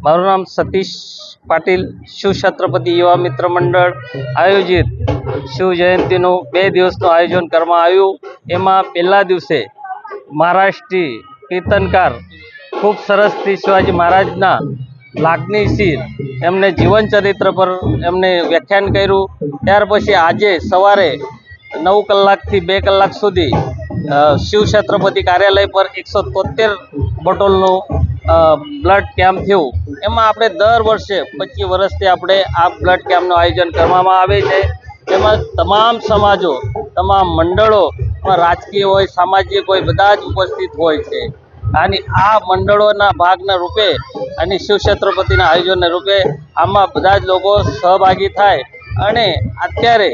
મારું નામ સતીશ પાટીલ શિવ છત્રપતિ યુવા મિત્ર મંડળ આયોજિત શિવ જયંતિનું 2 દિવસનું આયોજન કરવામાં આવ્યું। એમાં પહેલા દિવસે મહારાષ્ટ્રી કીર્તનકાર ખૂબ સરસથી શિવાજી મહારાજના લાગણીશીલ એમને જીવન ચરિત્ર પર એમને વ્યાખ્યાન કર્યું। ત્યાર પછી આજે સવારે 9 કલાકથી 2 કલાક સુધી શિવ છત્રપતિ કાર્યાલય પર 173 બોટલનું બ્લડ કેમ્પ થયું। એમાં આપણે દર વર્ષે 25 વર્ષથી આપણે આ બ્લડ કેમ્પનું આયોજન કરવામાં આવે છે। એમાં તમામ સમાજો, તમામ મંડળો, રાજકીય હોય, સામાજિક હોય, બધા જ ઉપસ્થિત હોય છે। અને આ મંડળોના ભાગના રૂપે અને શિવ છત્રપતિના આયોજનના રૂપે આમાં બધા જ લોકો સહભાગી થાય અને અત્યારે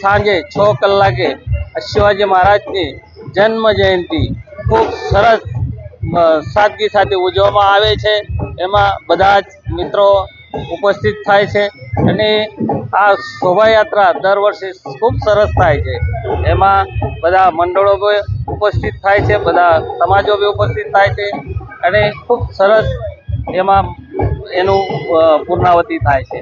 સાંજે 6 કલાકે શિવાજી મહારાજની જન્મ જયંતિ ખૂબ સરસ સાદગી સાથે ઉજવવામાં આવે છે। એમાં બધા જ મિત્રો ઉપસ્થિત થાય છે અને આ શોભાયાત્રા દર વર્ષે ખૂબ સરસ થાય છે। એમાં બધા મંડળો બી ઉપસ્થિત થાય છે, બધા સમાજો બી ઉપસ્થિત થાય છે અને ખૂબ સરસ એમાં એનું પૂર્ણાવતિ થાય છે।